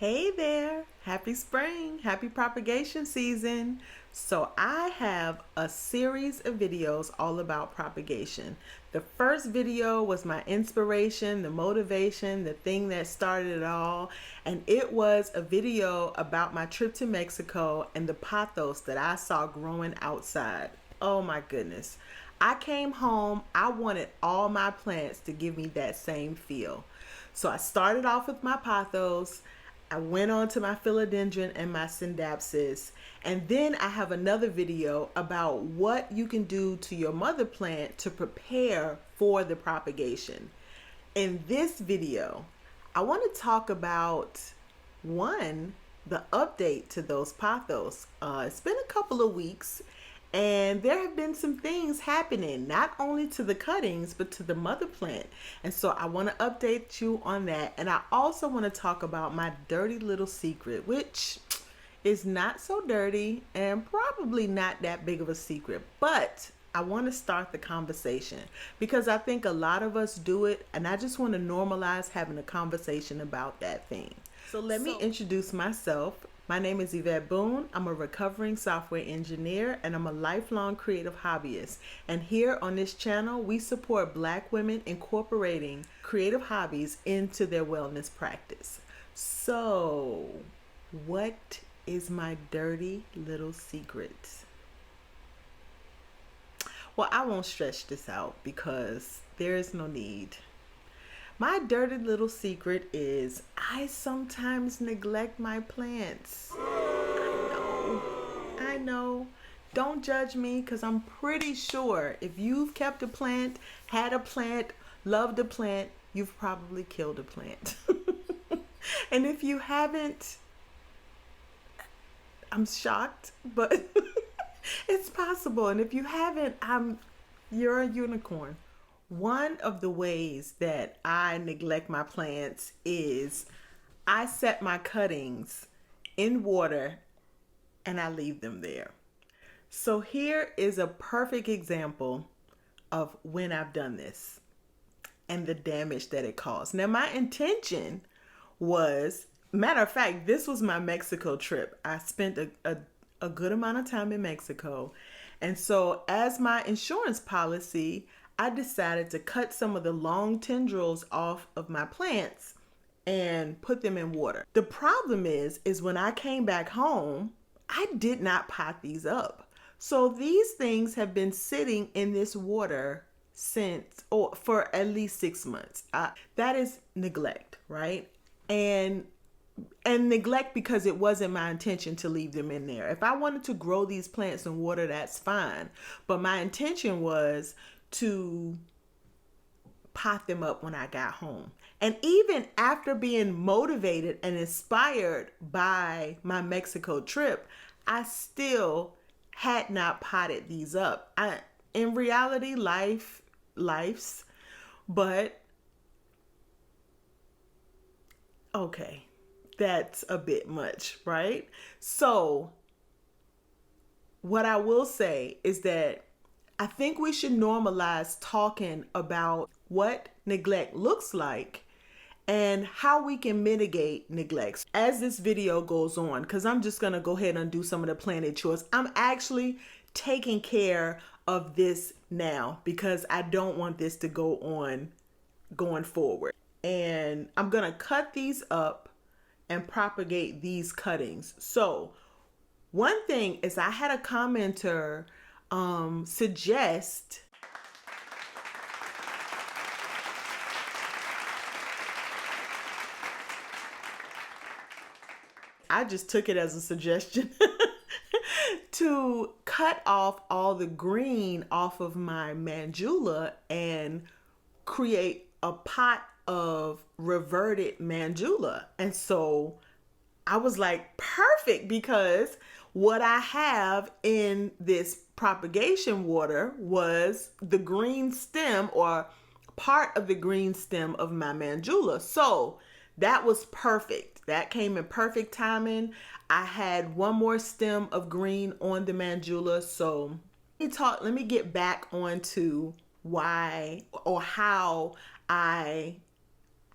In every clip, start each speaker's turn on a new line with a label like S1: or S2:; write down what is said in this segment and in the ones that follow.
S1: Hey there, happy spring, happy propagation season. So I have a series of videos all about propagation. The first video was my inspiration, the motivation, the thing that started it all. And it was a video about my trip to Mexico and the pothos that I saw growing outside. Oh my goodness. I came home, I wanted all my plants to give me that same feel. So I started off with my pothos. I went on to my philodendron and my scindapsus, and then I have another video about what you can do to your mother plant to prepare for the propagation. In this video, I want to talk about the update to those pothos. It's been a couple of weeks, and there have been some things happening, not only to the cuttings, but to the mother plant. And so I want to update you on that. And I also want to talk about my dirty little secret, which is not so dirty and probably not that big of a secret. But I want to start the conversation because I think a lot of us do it. And I just want to normalize having a conversation about that thing. So let me introduce myself. My name is Yvette Boone. I'm a recovering software engineer and I'm a lifelong creative hobbyist. And here on this channel, we support Black women incorporating creative hobbies into their wellness practice. So, what is my dirty little secret? Well, I won't stretch this out because there is no need. My dirty little secret is I sometimes neglect my plants. I know. Don't judge me because I'm pretty sure if you've kept a plant, had a plant, loved a plant, you've probably killed a plant. And if you haven't, I'm shocked, but it's possible. And if you haven't, you're a unicorn. One of the ways that I neglect my plants is I set my cuttings in water and I leave them there. So here is a perfect example of when I've done this and the damage that it caused. Now, my intention was, matter of fact, this was my Mexico trip. I spent a good amount of time in Mexico. And so as my insurance policy, I decided to cut some of the long tendrils off of my plants and put them in water. The problem is when I came back home, I did not pot these up. So these things have been sitting in this water for at least 6 months. That is neglect, right? And neglect because it wasn't my intention to leave them in there. If I wanted to grow these plants in water, that's fine. But my intention was to pot them up when I got home. And even after being motivated and inspired by my Mexico trip, I still had not potted these up. In reality, life's, but okay, that's a bit much, right? So what I will say is that I think we should normalize talking about what neglect looks like and how we can mitigate neglect as this video goes on, because I'm just going to go ahead and do some of the planted chores. I'm actually taking care of this now because I don't want this to go on going forward. And I'm going to cut these up and propagate these cuttings. So one thing is I had a commenter suggest I just took it as a suggestion to cut off all the green off of my Manjula and create a pot of reverted Manjula. And so I was like, perfect, because what I have in this propagation water was the green stem or part of the green stem of my Manjula. So that was perfect. That came in perfect timing. I had one more stem of green on the Manjula. So let me get back onto why or how I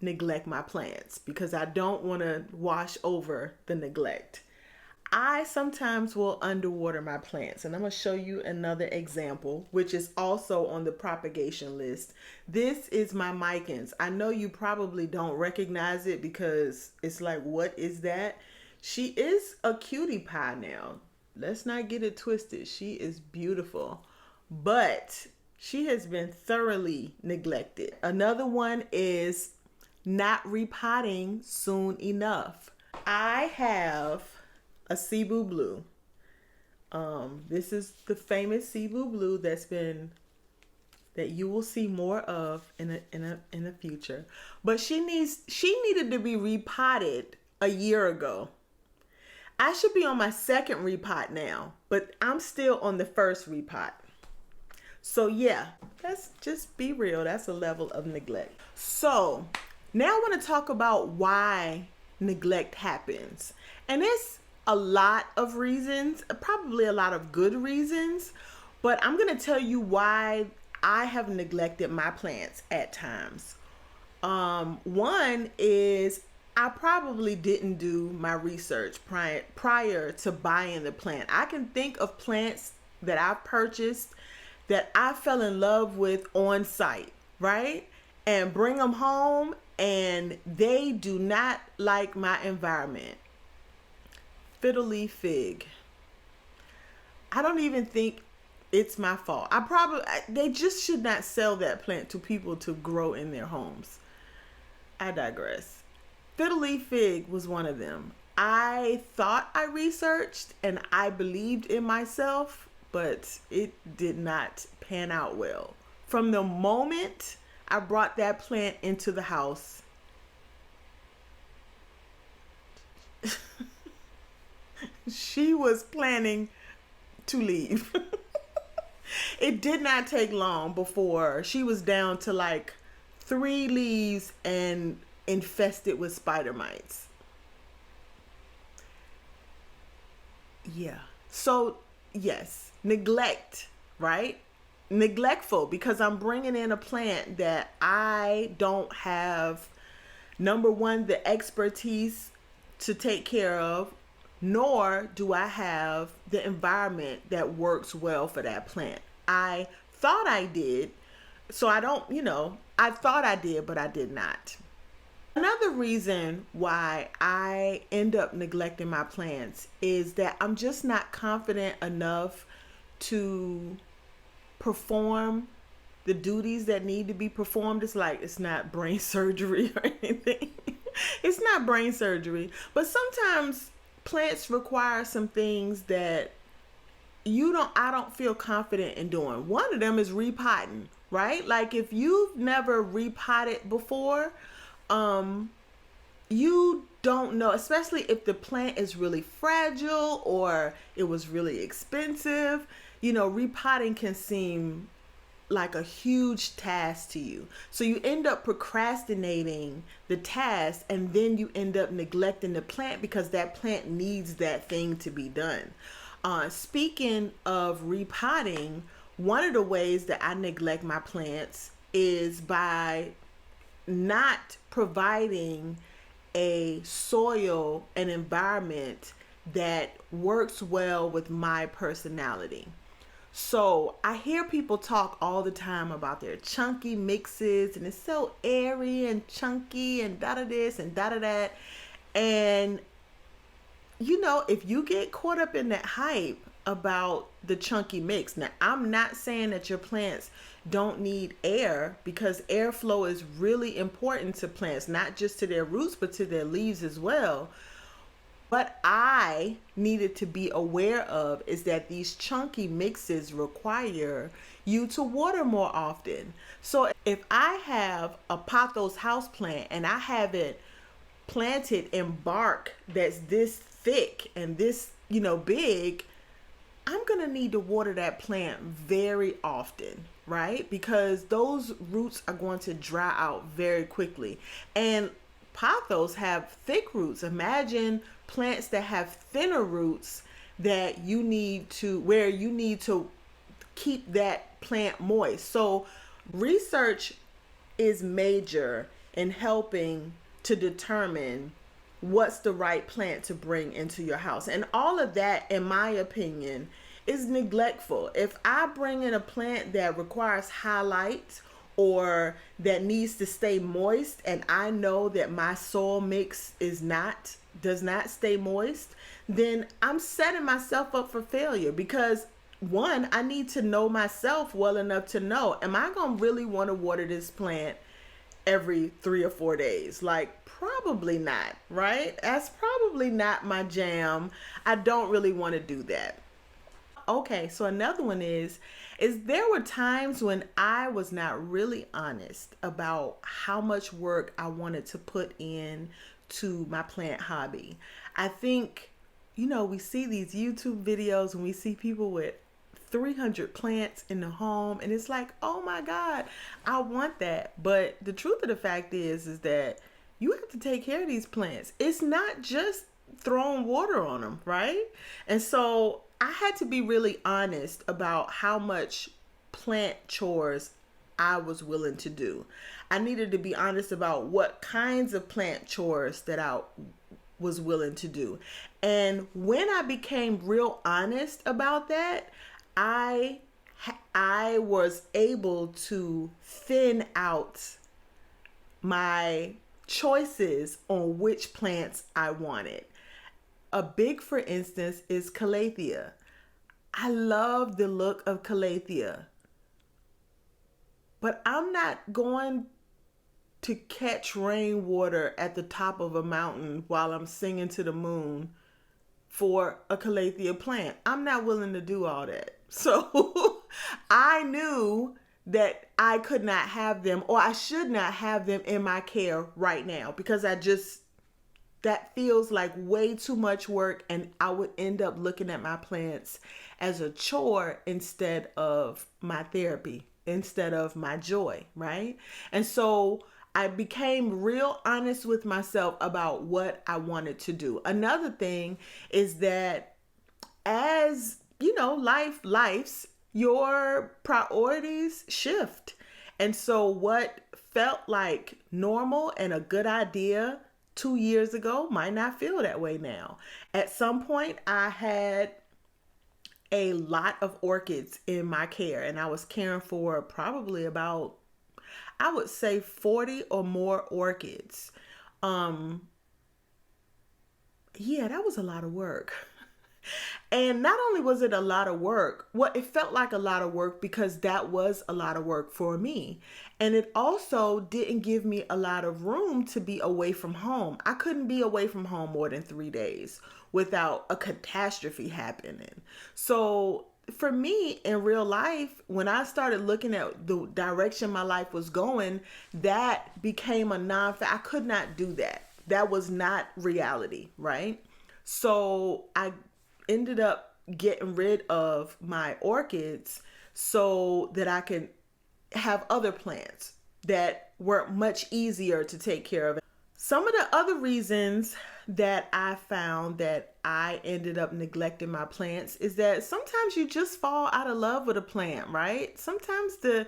S1: neglect my plants because I don't want to wash over the neglect. I sometimes will underwater my plants, and I'm going to show you another example, which is also on the propagation list. This is my micans. I know you probably don't recognize it because it's like, what is that? She is a cutie pie now. Let's not get it twisted. She is beautiful, but she has been thoroughly neglected. Another one is not repotting soon enough. I have a Cebu blue. This is the famous Cebu blue that you will see more of in the future. But she needed to be repotted a year ago. I should be on my second repot now, but I'm still on the first repot. So yeah, let's just be real. That's a level of neglect. So now I want to talk about why neglect happens. And it's a lot of reasons, probably a lot of good reasons, but I'm going to tell you why I have neglected my plants at times. One is I probably didn't do my research prior to buying the plant. I can think of plants that I've purchased that I fell in love with on site, right? And bring them home and they do not like my environment. Fiddle leaf fig. I don't even think it's my fault. They just should not sell that plant to people to grow in their homes. I digress. Fiddle leaf fig was one of them. I thought I researched and I believed in myself, but it did not pan out well. From the moment I brought that plant into the house, she was planning to leave. It did not take long before she was down to like 3 leaves and infested with spider mites. Yeah. So yes, neglect, right? Neglectful because I'm bringing in a plant that I don't have, number one, the expertise to take care of, nor do I have the environment that works well for that plant. I thought I did, so I thought I did, but I did not. Another reason why I end up neglecting my plants is that I'm just not confident enough to perform the duties that need to be performed. It's not brain surgery or anything. It's not brain surgery, but sometimes plants require some things that I don't feel confident in doing. One of them is repotting, right? Like if you've never repotted before, you don't know, especially if the plant is really fragile or it was really expensive, repotting can seem like a huge task to you. So you end up procrastinating the task and then you end up neglecting the plant because that plant needs that thing to be done. Speaking of repotting, one of the ways that I neglect my plants is by not providing a soil and environment that works well with my personality. So I hear people talk all the time about their chunky mixes and it's so airy and chunky and da da this and da da that. And if you get caught up in that hype about the chunky mix, now I'm not saying that your plants don't need air, because airflow is really important to plants, not just to their roots, but to their leaves as well. What I needed to be aware of is that these chunky mixes require you to water more often. So if I have a Pothos houseplant and I have it planted in bark that's this thick and this, big, I'm going to need to water that plant very often, right? Because those roots are going to dry out very quickly. And Pothos have thick roots. Imagine plants that have thinner roots where you need to keep that plant moist. So research is major in helping to determine what's the right plant to bring into your house. And all of that, in my opinion, is neglectful. If I bring in a plant that requires highlight or that needs to stay moist, and I know that my soil mix does not stay moist, then I'm setting myself up for failure, because one, I need to know myself well enough to know, am I going to really want to water this plant every 3 or 4 days? Like, probably not, right? That's probably not my jam. I don't really want to do that. Okay, so another one is there were times when I was not really honest about how much work I wanted to put in to my plant hobby. I think, we see these YouTube videos and we see people with 300 plants in the home, and it's like, oh my God, I want that. But the truth of the fact is that you have to take care of these plants. It's not just throwing water on them, right? And so I had to be really honest about how much plant chores I was willing to do. I needed to be honest about what kinds of plant chores that I was willing to do. And when I became real honest about that, I was able to thin out my choices on which plants I wanted. A big, for instance, is calathea. I love the look of calathea, but I'm not going to catch rainwater at the top of a mountain while I'm singing to the moon for a calathea plant. I'm not willing to do all that. So I knew that I could not have them, or I should not have them in my care right now, because that feels like way too much work, and I would end up looking at my plants as a chore instead of my therapy, instead of my joy, right? And so I became real honest with myself about what I wanted to do. Another thing is that as life's, your priorities shift. And so what felt like normal and a good idea 2 years ago might not feel that way now. At some point, I had a lot of orchids in my care, and I was caring for probably about, I would say, 40 or more orchids. Yeah, that was a lot of work. And not only was it a lot of work, it felt like a lot of work because that was a lot of work for me. And it also didn't give me a lot of room to be away from home. I couldn't be away from home more than 3 days without a catastrophe happening. So for me in real life, when I started looking at the direction my life was going, that became a non-factor. I could not do that. That was not reality, right? So I ended up getting rid of my orchids so that I can have other plants that were much easier to take care of. Some of the other reasons that I found that I ended up neglecting my plants is that sometimes you just fall out of love with a plant, right? Sometimes the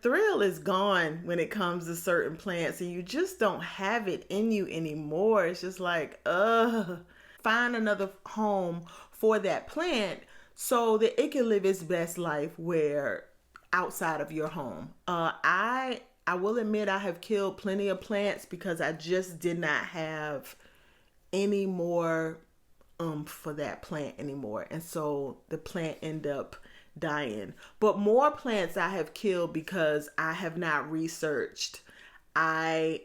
S1: thrill is gone when it comes to certain plants, and you just don't have it in you anymore. It's just like, find another home for that plant so that it can live its best life outside of your home. I will admit I have killed plenty of plants because I just did not have any more for that plant anymore. And so the plant ended up dying. But more plants I have killed because I have not researched. I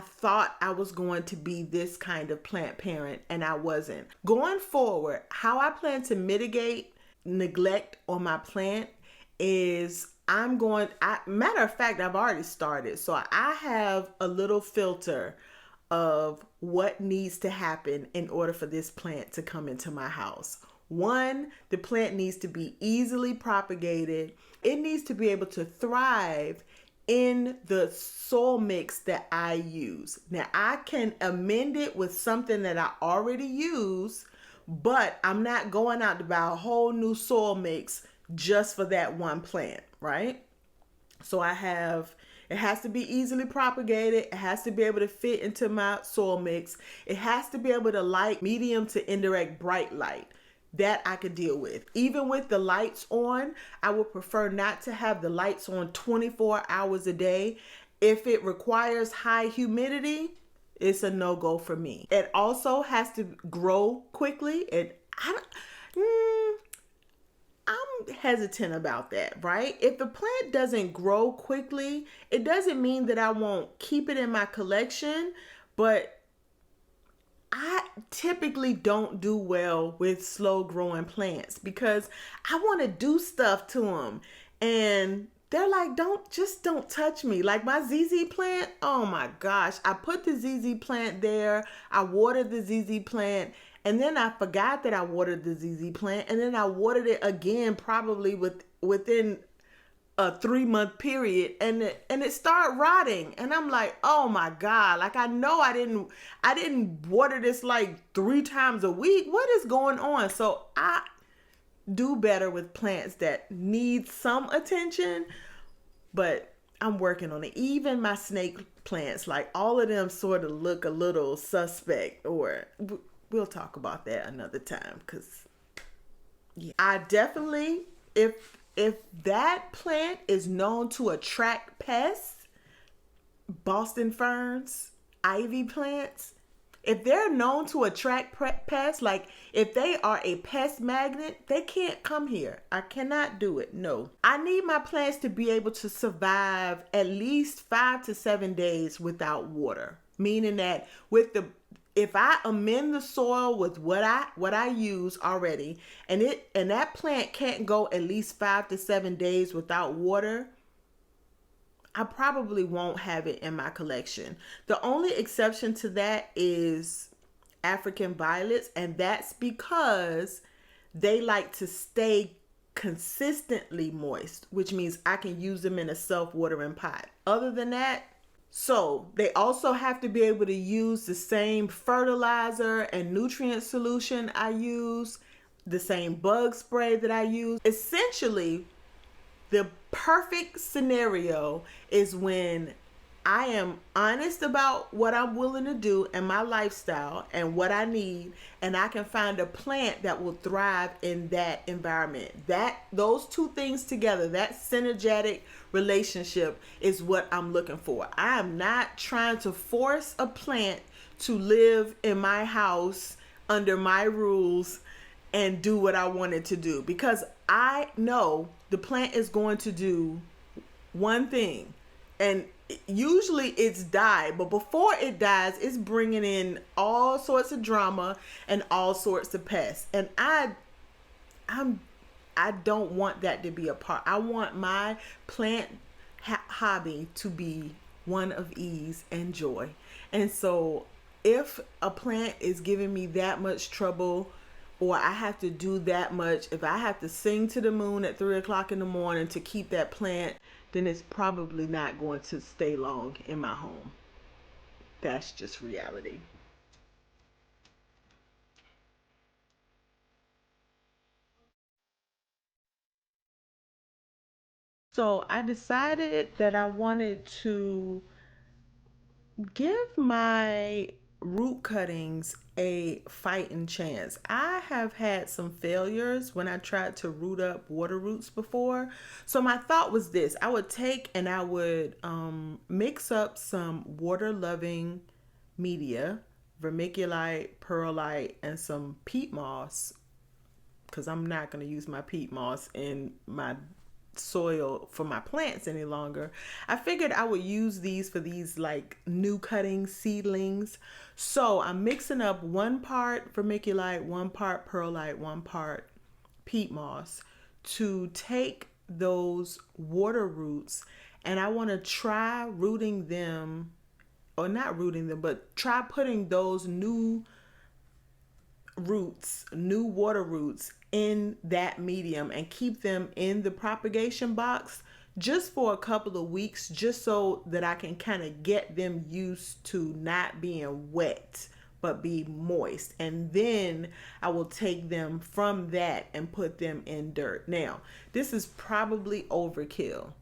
S1: thought I was going to be this kind of plant parent, and I wasn't. Going forward, how I plan to mitigate neglect on my plant is matter of fact, I've already started. So I have a little filter of what needs to happen in order for this plant to come into my house. One, the plant needs to be easily propagated. It needs to be able to thrive in the soil mix that I use. Now, I can amend it with something that I already use, but I'm not going out to buy a whole new soil mix just for that one plant, right? So I have It has to be easily propagated. It has to be able to fit into my soil mix. It has to be able to like medium to indirect bright light. That I could deal with. Even with the lights on, I would prefer not to have the lights on 24 hours a day. If it requires high humidity, it's a no-go for me. It also has to grow quickly. I'm hesitant about that, right? If the plant doesn't grow quickly, it doesn't mean that I won't keep it in my collection, but I typically don't do well with slow growing plants because I want to do stuff to them. And they're like, don't touch me. Like my ZZ plant, oh my gosh. I put the ZZ plant there. I watered the ZZ plant. And then I forgot that I watered the ZZ plant. And then I watered it again, probably within a 3-month period, and it started rotting. And I'm like, oh my God, like I know I didn't water this like 3 times a week. What is going on? So I do better with plants that need some attention, but I'm working on it. Even my snake plants, like all of them sort of look a little suspect, or we'll talk about that another time. Cause yeah, I definitely, if that plant is known to attract pests, Boston ferns, ivy plants, if they're known to attract pests, like if they are a pest magnet, they can't come here. I cannot do it. No. I need my plants to be able to survive at least 5 to 7 days without water. Meaning that if I amend the soil with what I use already, and that plant can't go at least 5 to 7 days without water, I probably won't have it in my collection. The only exception to that is African violets, and that's because they like to stay consistently moist, which means I can use them in a self-watering pot. Other than that, so they also have to be able to use the same fertilizer and nutrient solution I use, the same bug spray that I use. Essentially, the perfect scenario is when I am honest about what I'm willing to do and my lifestyle and what I need, and I can find a plant that will thrive in that environment. Those two things together, that synergetic relationship, is what I'm looking for. I am not trying to force a plant to live in my house under my rules and do what I want it to do, because I know the plant is going to do one thing, and usually it's die, but before it dies, it's bringing in all sorts of drama and all sorts of pests. And I don't want that to be a part. I want my plant hobby to be one of ease and joy. And so if a plant is giving me that much trouble, or I have to do that much, if I have to sing to the moon at 3 o'clock in the morning to keep that plant, then it's probably not going to stay long in my home. That's just reality. So I decided that I wanted to give my root cuttings a fighting chance. I have had some failures when I tried to root up water roots before. So my thought was this: I would take and I would mix up some water loving media, vermiculite, perlite, and some peat moss, because I'm not going to use my peat moss in my soil for my plants any longer. I figured I would use these for these like new cutting seedlings. So I'm mixing up 1 part vermiculite, 1 part perlite, 1 part peat moss to take those water roots, and I want to try rooting them, or not rooting them, but try putting those new water roots in that medium and keep them in the propagation box just for a couple of weeks, just so that I can kind of get them used to not being wet but be moist. And then I will take them from that and put them in dirt. Now, this is probably overkill.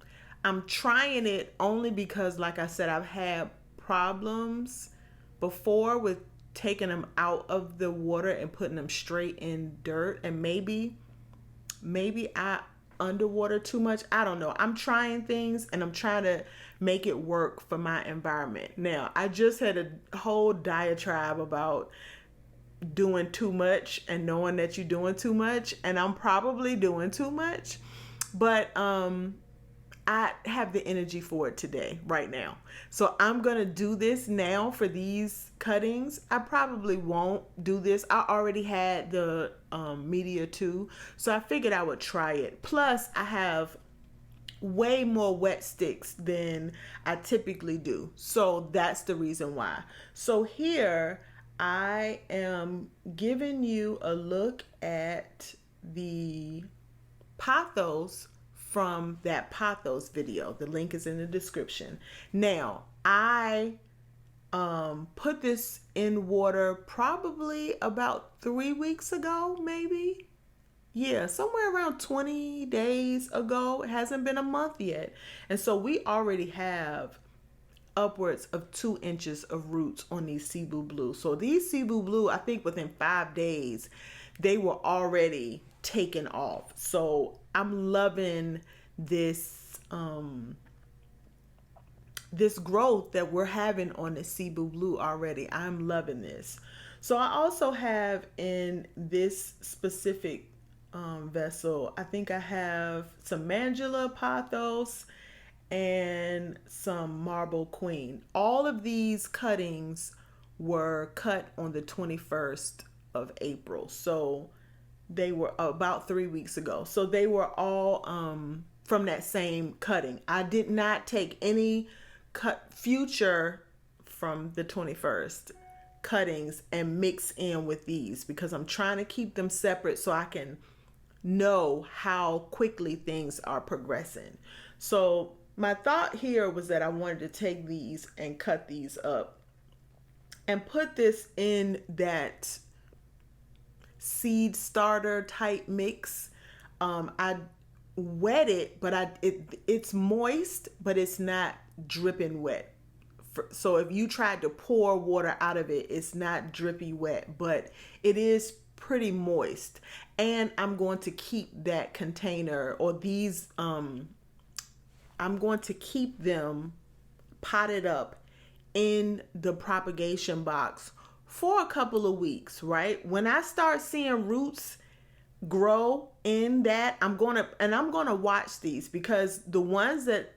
S1: I'm trying it only because, like I said, I've had problems before with taking them out of the water and putting them straight in dirt, and maybe I underwater too much. I don't know. I'm trying things and I'm trying to make it work for my environment. Now, I just had a whole diatribe about doing too much and knowing that you're doing too much, and I'm probably doing too much. But I have the energy for it today, right now. So I'm going to do this now for these cuttings. I probably won't do this. I already had the media too. So I figured I would try it. Plus, I have way more wet sticks than I typically do. So that's the reason why. So here I am giving you a look at the Pothos from that Pothos video. The link is in the description. Now, I put this in water probably about 3 weeks ago, maybe. Yeah, somewhere around 20 days ago. It hasn't been a month yet. And so we already have upwards of 2 inches of roots on these Cebu Blue. So these Cebu Blue, I think within 5 days, they were already taken off. So I'm loving this this growth that we're having on the Cebu Blue already. I'm loving this. So I also have in this specific vessel, I think I have some Manjula Pothos and some Marble Queen. All of these cuttings were cut on the 21st of April. So they were about 3 weeks ago. So they were all from that same cutting. I did not take any future from the 21st cuttings and mix in with these, because I'm trying to keep them separate so I can know how quickly things are progressing. So my thought here was that I wanted to take these and cut these up and put this in that seed starter type mix. I wet it, but it's moist, but it's not dripping wet. So if you tried to pour water out of it, it's not drippy wet, but it is pretty moist. And I'm going to keep that container, or these I'm going to keep them potted up in the propagation box for a couple of weeks, right? When I start seeing roots grow in that, I'm gonna watch these, because the ones that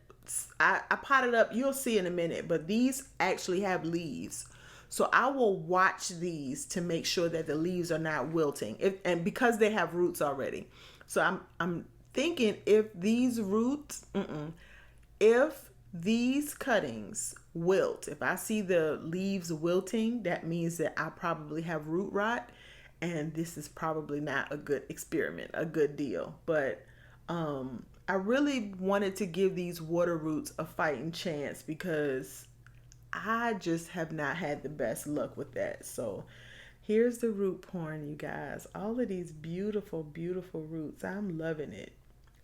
S1: I potted up, you'll see in a minute, but these actually have leaves. So I will watch these to make sure that the leaves are not wilting, and because they have roots already. So I'm thinking, if these roots, if these cuttings wilt, if I see the leaves wilting, that means that I probably have root rot, and this is probably not a good experiment, a good deal. But I really wanted to give these water roots a fighting chance, because I just have not had the best luck with that. So here's the root porn, you guys. All of these beautiful, beautiful roots. I'm loving it.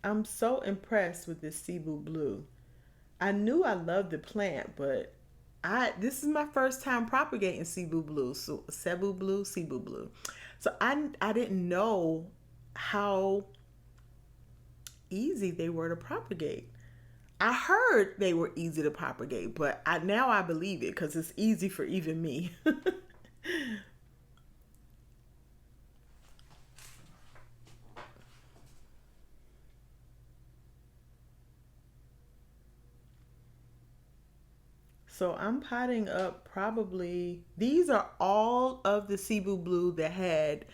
S1: I'm so impressed with this Cebu Blue. I knew I loved the plant, but this is my first time propagating Cebu Blue. So Cebu Blue. So I didn't know how easy they were to propagate. I heard they were easy to propagate, but now I believe it, because it's easy for even me. So I'm potting up probably, these are all of the Cebu Blue that had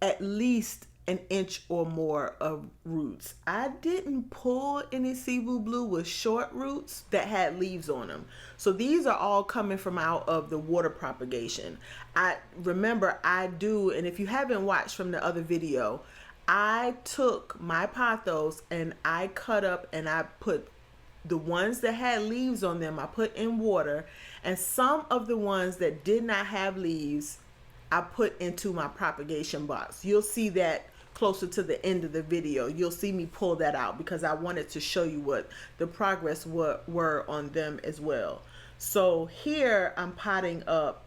S1: at least an inch or more of roots. I didn't pull any Cebu Blue with short roots that had leaves on them. So these are all coming from out of the water propagation. I remember I do, and if you haven't watched from the other video, I took my pothos and I cut up and I put the ones that had leaves on them, I put in water, and some of the ones that did not have leaves, I put into my propagation box. You'll see that closer to the end of the video, you'll see me pull that out because I wanted to show you what the progress were on them as well. So here I'm potting up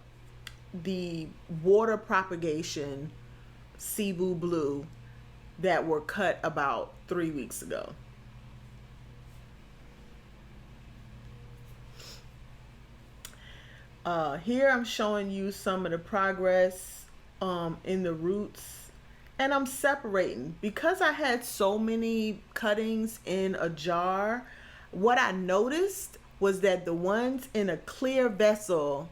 S1: the water propagation Cebu blue that were cut about 3 weeks ago. Here I'm showing you some of the progress in the roots, and I'm separating because I had so many cuttings in a jar. What I noticed was that the ones in a clear vessel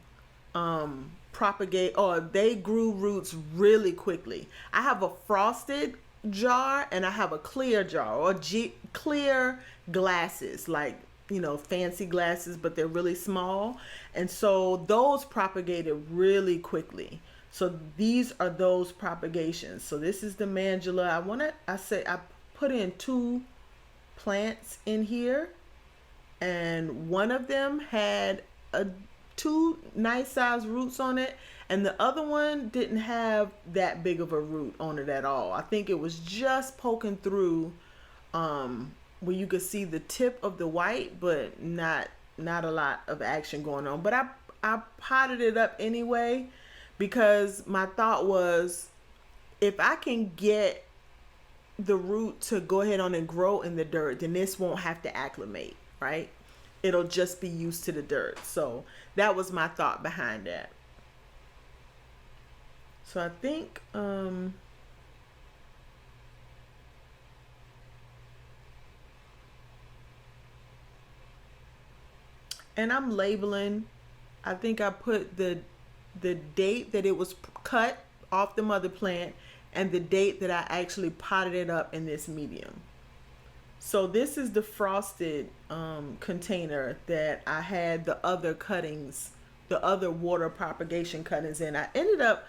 S1: propagate, or they grew roots really quickly. I have a frosted jar and I have a clear jar, or clear glasses, like, you know, fancy glasses, but they're really small. And so those propagated really quickly. So these are those propagations. So this is the Manjula. I put in 2 plants in here, and one of them had 2 nice sized roots on it, and the other one didn't have that big of a root on it at all. I think it was just poking through where you could see the tip of the white, but not a lot of action going on. But I potted it up anyway because my thought was, if I can get the root to go ahead on and grow in the dirt, then this won't have to acclimate, right? It'll just be used to the dirt. So that was my thought behind that. So I think and I'm labeling. I think I put the date that it was cut off the mother plant and the date that I actually potted it up in this medium. So this is the frosted container that I had the other cuttings, the other water propagation cuttings in. I ended up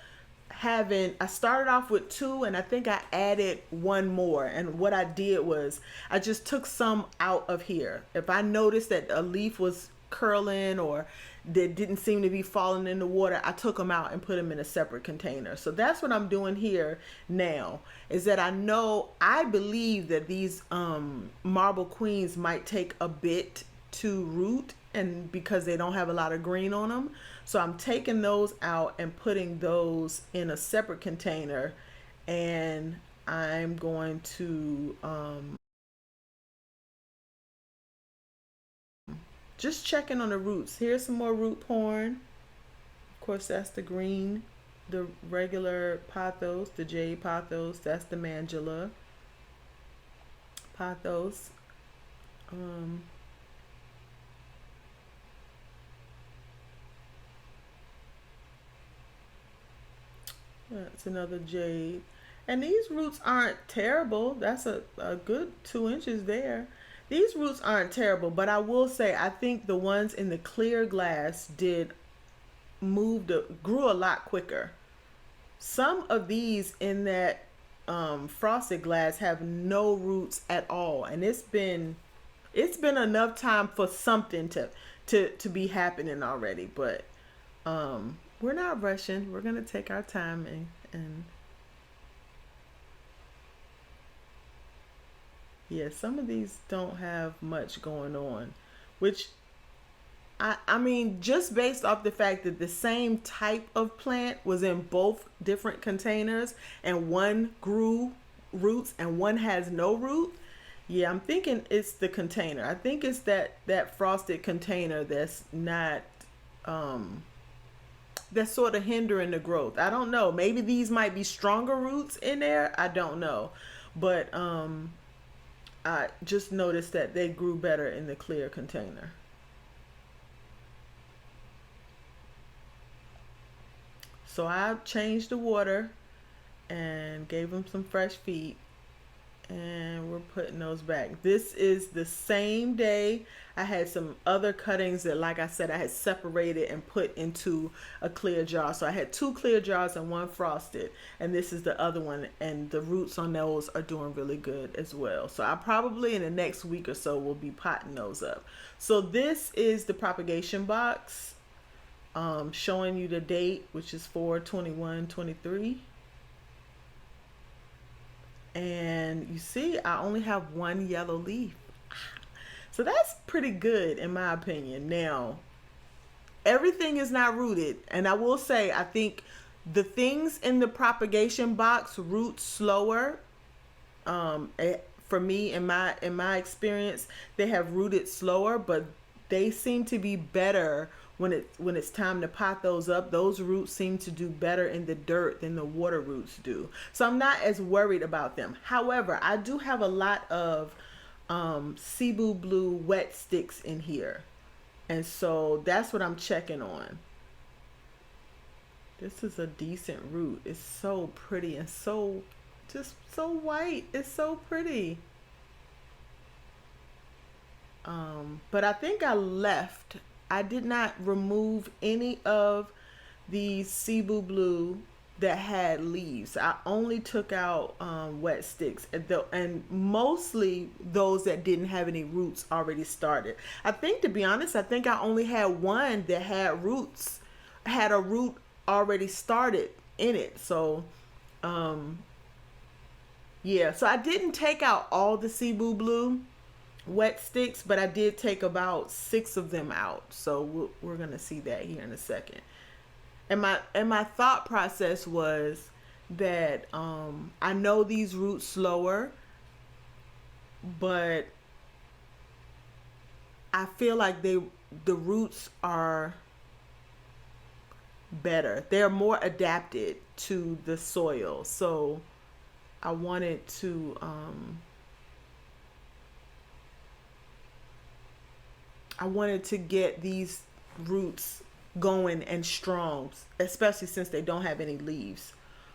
S1: I started off with 2, and I think I added 1 more. And what I did was I just took some out of here. If I noticed that a leaf was curling or that didn't seem to be falling in the water, I took them out and put them in a separate container. So that's what I'm doing here now, is that I believe that these marble queens might take a bit to root, and because they don't have a lot of green on them. So I'm taking those out and putting those in a separate container, and I'm going to just checking on the roots. Here's some more root porn. Of course, that's the green, the regular pothos, the jade pothos. That's the Manjula pothos. That's another jade. And these roots aren't terrible. That's a good 2 inches there. These roots aren't terrible, but I will say I think the ones in the clear glass grew a lot quicker. Some of these in that frosted glass have no roots at all, and it's been enough time for something to be happening already. But we're not rushing. We're gonna take our time and yeah, some of these don't have much going on, which I mean, just based off the fact that the same type of plant was in both different containers, and one grew roots and one has no root. Yeah, I'm thinking it's the container. I think it's that frosted container that's not that's sort of hindering the growth. I don't know. Maybe these might be stronger roots in there. I don't know. But I just noticed that they grew better in the clear container. So I changed the water and gave them some fresh feed, and we're putting those back. This is the same day. I had some other cuttings that, like I said, I had separated and put into a clear jar. So I had 2 clear jars and 1 frosted, and this is the other one, and the roots on those are doing really good as well. So I probably in the next week or so will be potting those up. So this is the propagation box showing you the date, which is 4/21/23. And you see, I only have one yellow leaf. So that's pretty good in my opinion. Now, everything is not rooted. And I will say, I think the things in the propagation box root slower. For me, in my experience, they have rooted slower, but they seem to be better when it's time to pot those up. Those roots seem to do better in the dirt than the water roots do. So I'm not as worried about them. However, I do have a lot of Cebu Blue wet sticks in here. And so that's what I'm checking on. This is a decent root. It's so pretty and so just so white. It's so pretty. But I think I did not remove any of the Cebu Blue that had leaves. I only took out wet sticks, and mostly those that didn't have any roots already started. I think, to be honest, I think I only had one that had roots, had a root already started in it. So yeah, so I didn't take out all the Cebu Blue wet sticks, but I did take about 6 of them out. So we're gonna see that here in a second. And my thought process was that I know these root slower, but I feel like the roots are better. They're more adapted to the soil. So I wanted to get these roots going and strong, especially since they don't have any leaves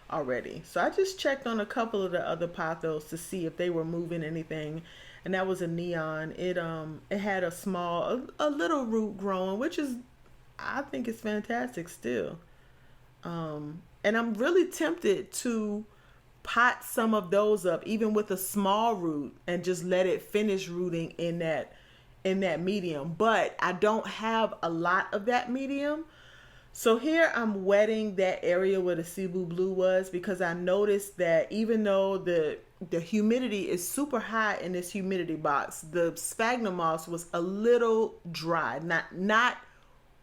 S1: already. So I just checked on a couple of the other pothos to see if they were moving anything, and that was a neon. It had a little root growing, which is, I think it's fantastic still. And I'm really tempted to pot some of those up, even with a small root, and just let it finish rooting in that medium. But I don't have a lot of that medium. So here I'm wetting that area where the Cebu Blue was, because I noticed that even though the humidity is super high in this humidity box, the sphagnum moss was a little dry, not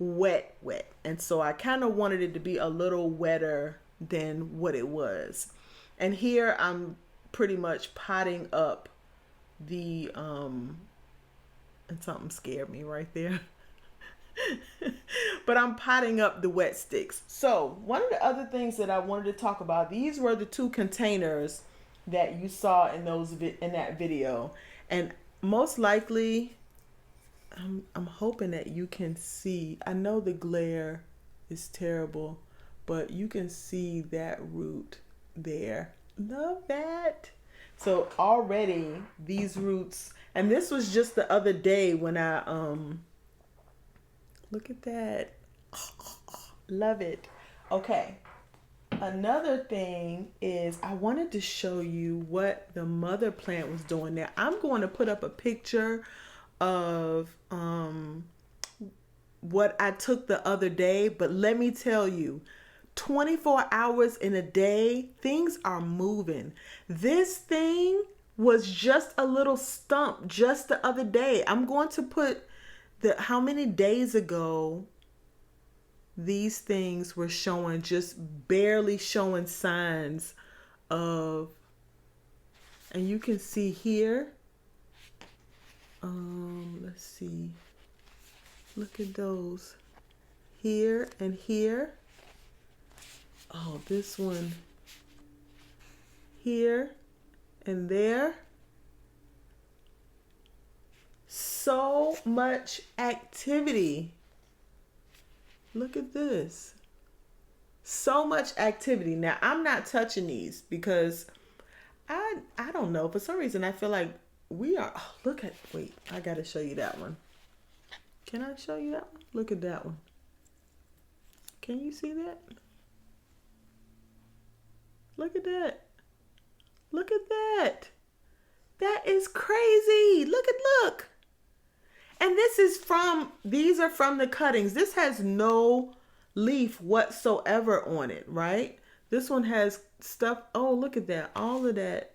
S1: wet. And so I kind of wanted it to be a little wetter than what it was. And here I'm pretty much potting up the and something scared me right there. But I'm potting up the wet sticks. So one of the other things that I wanted to talk about, these were the 2 containers that you saw in that video. And most likely, I'm hoping that you can see. I know the glare is terrible, but you can see that root there. Love that. So already these roots, and this was just the other day when I look at that. Love it. Okay. Another thing is I wanted to show you what the mother plant was doing there. I'm going to put up a picture of what I took the other day, but let me tell you, 24 hours in a day, things are moving. This thing was just a little stump just the other day. I'm going to put how many days ago these things were showing, just barely showing signs of, and you can see here, let's see, look at those here and here. Oh, this one here and there. So much activity. Look at this. So much activity. Now, I'm not touching these because I don't know. For some reason, I feel like we are. Oh, wait, I got to show you that one. Can I show you that one? Look at that one. Can you see that? Look at that. Look at that. That is crazy. Look. And these are from the cuttings. This has no leaf whatsoever on it, right? This one has stuff. Oh, look at that. All of that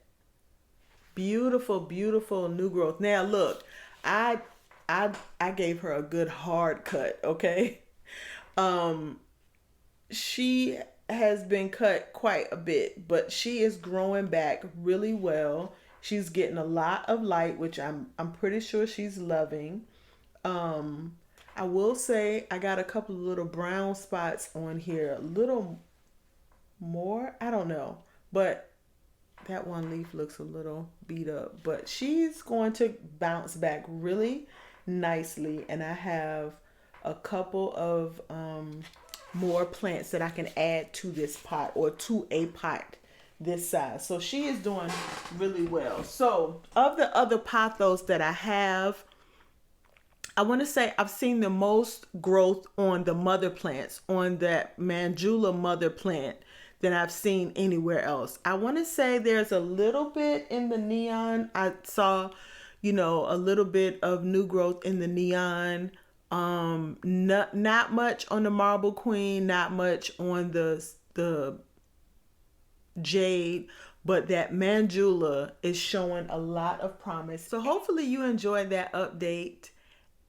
S1: Beautiful, beautiful new growth. Now look, I I gave her a good hard cut, okay? Um she has been cut quite a bit, but she is growing back really well. She's getting a lot of light, which I'm pretty sure she's loving. Um I will say I got a couple of little brown spots on here, a little more, I don't know. But that one leaf looks a little beat up, but she's going to bounce back really nicely. And I have a couple of more plants that I can add to this pot or to a pot this size. So she is doing really well. So of the other pothos that I have, I want to say I've seen the most growth on the mother plants, on that Manjula mother plant, than I've seen anywhere else. I want to say there's a little bit in the neon. I saw, a little bit of new growth in the neon. Not much on the marble queen, not much on the jade, but that Manjula is showing a lot of promise. So hopefully you enjoyed that update.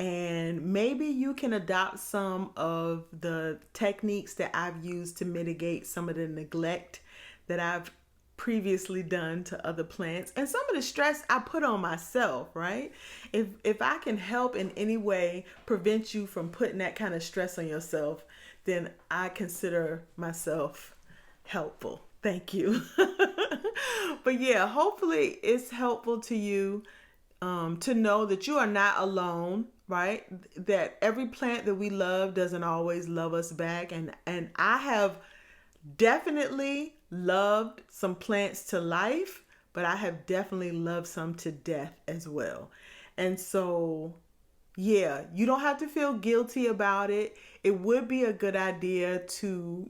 S1: And maybe you can adopt some of the techniques that I've used to mitigate some of the neglect that I've previously done to other plants and some of the stress I put on myself, right? If I can help in any way prevent you from putting that kind of stress on yourself, then I consider myself helpful. Thank you. But yeah, hopefully it's helpful to you to know that you are not alone, right? That every plant that we love doesn't always love us back. And I have definitely loved some plants to life, but I have definitely loved some to death as well. And so, yeah, you don't have to feel guilty about it. It would be a good idea to,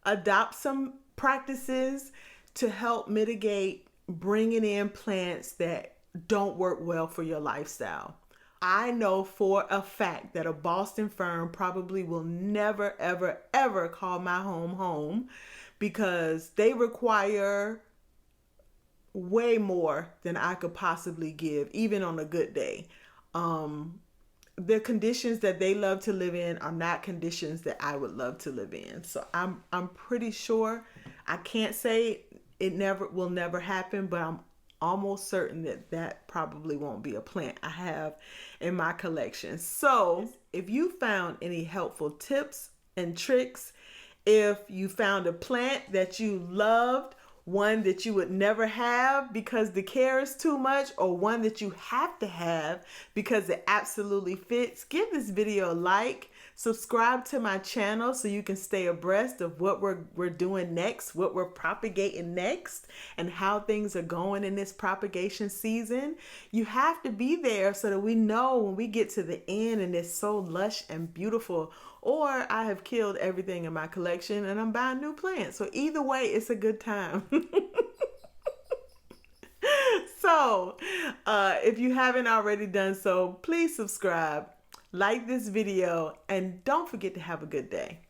S1: adopt some practices to help mitigate bringing in plants that don't work well for your lifestyle. I know for a fact that a Boston fern probably will never, ever, ever call my home home because they require way more than I could possibly give, even on a good day. The conditions that they love to live in are not conditions that I would love to live in. So I'm pretty sure, I can't say it will never happen, but I'm almost certain that probably won't be a plant I have in my collection. So if you found any helpful tips and tricks, if you found a plant that you loved, one that you would never have because the care is too much, or one that you have to have because it absolutely fits, give this video a like. Subscribe to my channel so you can stay abreast of what we're doing next, what we're propagating next, and how things are going in this propagation season. You have to be there so that we know when we get to the end and it's so lush and beautiful, or I have killed everything in my collection and I'm buying new plants. So either way, it's a good time. So if you haven't already done so, please subscribe, like this video, and don't forget to have a good day.